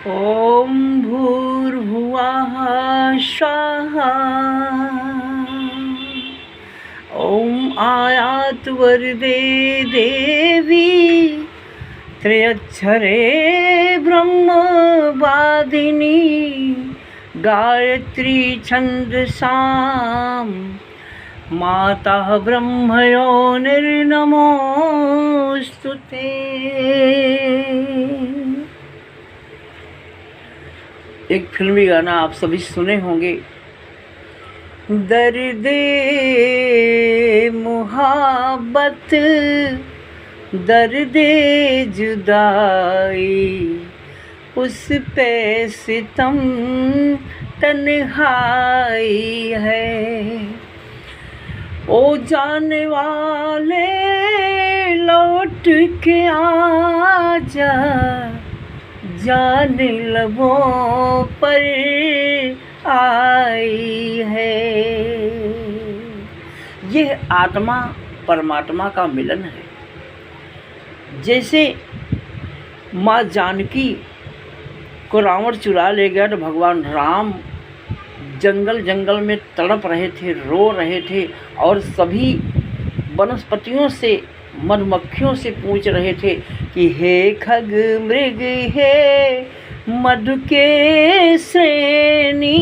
ॐ भूर्भुवः स्वः। ॐ आयातु वरदे देवी त्रयक्षरे ब्रह्मवादिनी गायत्री छन्दसां माता ब्रह्मयोनिर्नमोऽस्तुते। एक फिल्मी गाना आप सभी सुने होंगे। दर्दे मुहब्बत दर्दे जुदाई उस पे सितम तन्हाई है। ओ जाने वाले लौट के आजा, जान लबों पर आई है। यह आत्मा परमात्मा का मिलन है। जैसे माँ जानकी को रावण चुरा ले गया तो भगवान राम जंगल जंगल में तड़प रहे थे, रो रहे थे और सभी वनस्पतियों से मधुमक्खियों से पूछ रहे थे कि हे खग मृग हे मधु के श्रेणी,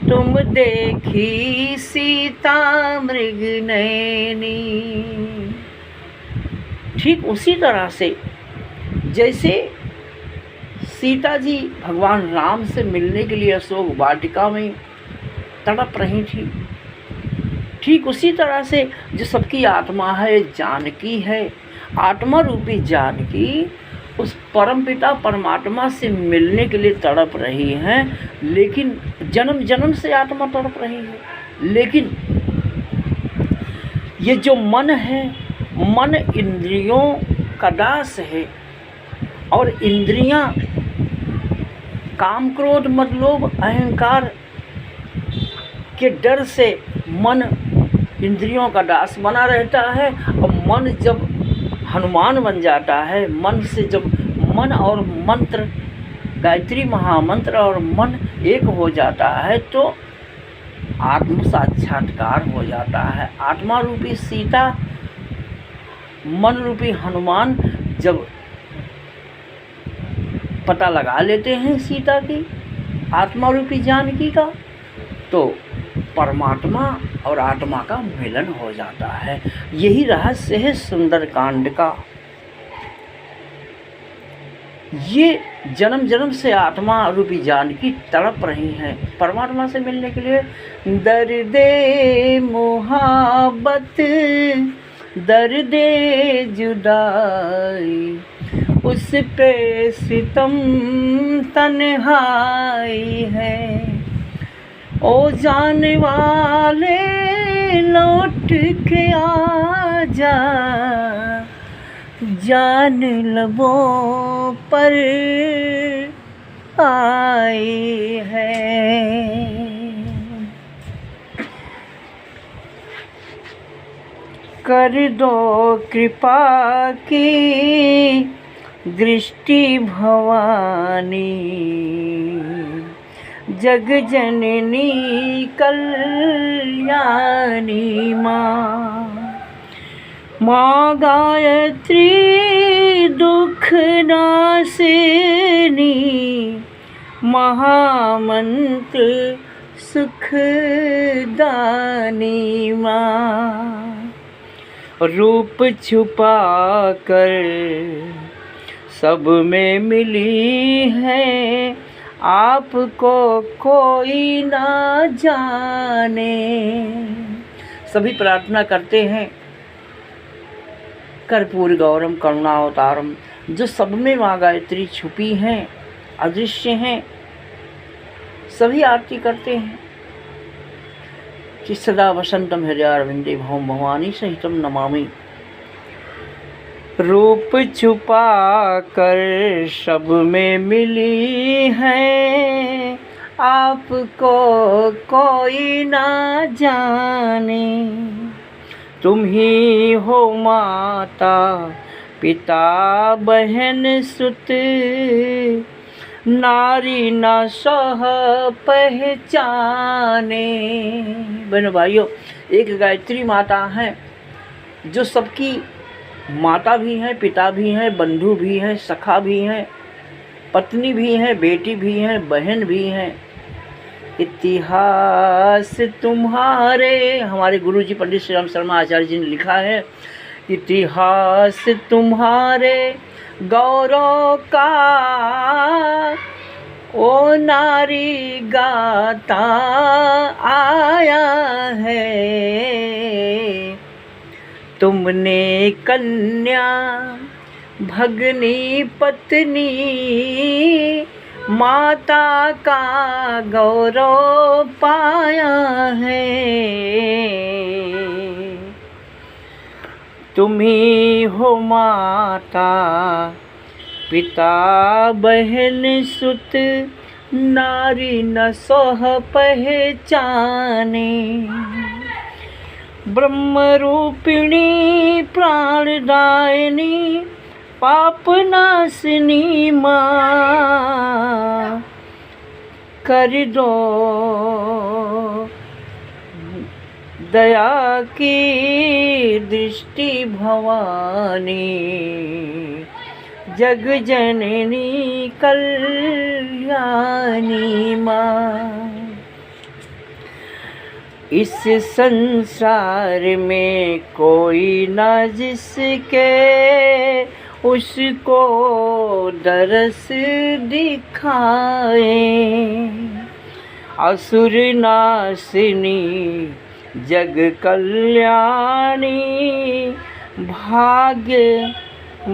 तुम देखी सीता मृग नैनी। ठीक उसी तरह से जैसे सीता जी भगवान राम से मिलने के लिए अशोक वाटिका में तड़प रही थी, ठीक उसी तरह से जो सबकी आत्मा है जानकी है, आत्मा रूपी जानकी उस परमपिता परमात्मा से मिलने के लिए तड़प रही हैं। लेकिन जन्म जन्म से आत्मा तड़प रही है। लेकिन ये जो मन है, मन इंद्रियों का दास है और इंद्रियां काम क्रोध मद लोभ अहंकार के डर से मन इंद्रियों का दास बना रहता है। और मन जब हनुमान बन जाता है, मन से जब मन और मंत्र गायत्री महामंत्र और मन एक हो जाता है तो आत्म साक्षात्कार हो जाता है। आत्मा रूपी सीता, मन रूपी हनुमान जब पता लगा लेते हैं सीता की, आत्मा रूपी जानकी का, तो परमात्मा और आत्मा का मिलन हो जाता है। यही रहस्य है सुंदरकांड का। ये जन्म जन्म से आत्मा रूपी जानकी तड़प रही हैं परमात्मा से मिलने के लिए। दर्दे मुहब्बत दर्दे जुदाई उस पे सितम तन्हाई है। ओ जाने वाले लौट के आजा, जान लबों पर आई है। कर दो कृपा की दृष्टि भवानी, जग जननी कल्याणी माँ। माँ गायत्री दुख नाशिनी, महामंत्र सुख दानी माँ। रूप छुपा कर सब में मिली है, आपको कोई ना जाने। सभी प्रार्थना करते हैं कर्पूर गौरम करुणावतारम, जो सब में माँ गायत्री छुपी हैं, अदृश्य हैं। सभी आरती करते हैं कि सदा वसंतम हृदयारविंदे भवम भवानी सहितम नमामि। रूप छुपा कर सब में मिली है, आपको कोई ना जाने। तुम ही हो माता पिता बहन सुत, नारी न सह पहचाने। बहनों भाइयों, एक गायत्री माता है जो सबकी माता भी हैं, पिता भी हैं, बंधु भी हैं, सखा भी हैं, पत्नी भी हैं, बेटी भी हैं, बहन भी हैं। इतिहास तुम्हारे, हमारे गुरुजी पंडित श्री राम शर्मा आचार्य जी ने लिखा है, इतिहास तुम्हारे गौरव का ओ नारी गाता आया है। तुमने कन्या भगनी पत्नी माता का गौरव पाया है। तुम्ही हो माता पिता बहन सुत, नारी न सोह पहचाने। ब्रह्म रूपिणी प्राणदायिनी पाप नाशिनी माँ, कर दो दया की दृष्टि भवानी, जग जननी कल्याणी माँ। इस संसार में कोई ना जिसके उसको दरस दिखाए। असुर नाशिनी जग कल्याणी, भाग्य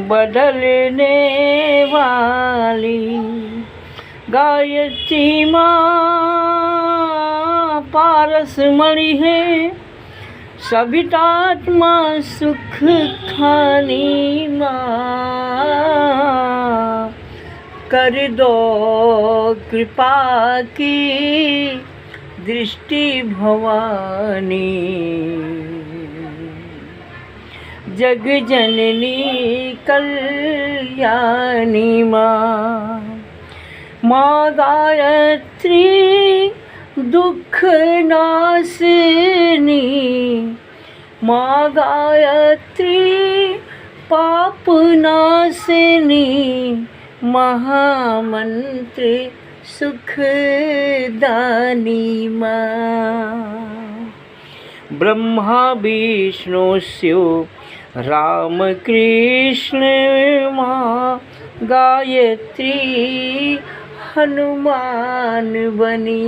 बदलने वाली गायत्री माँ पारस मणि है, सवितात्मा सुख खानी माँ। कर दो कृपा की दृष्टि भवानी, जग जननी कल्याणी माँ। माँ गायत्री दुख नाशिनी, माँ गायत्री पाप नाशिनी, महामंत्र सुखदानी माँ। ब्रह्मा विष्णु शिव राम कृष्ण माँ, गायत्री हनुमान बनी।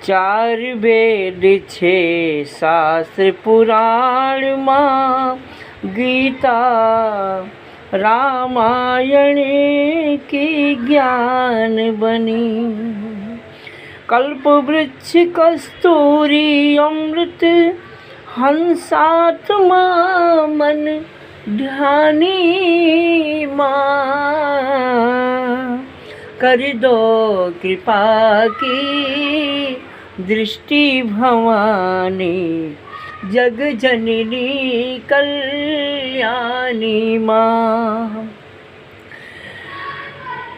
चार वेद छह शास्त्र पुराण माँ, गीता रामायण की ज्ञान बनी। कल्प वृक्ष कस्तूरी अमृत, हंसात्मा मन ध्यानी माँ। कर दो कृपा की दृष्टि भवानी, जग जननी कल्याणी माँ।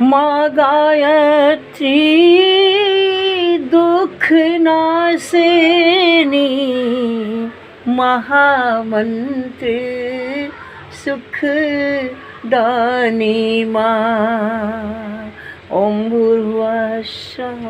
माँ गायत्री दुख नाशिनी, महामंत्र सुखदानी माँ। ओम भूर्भुवः स्वः।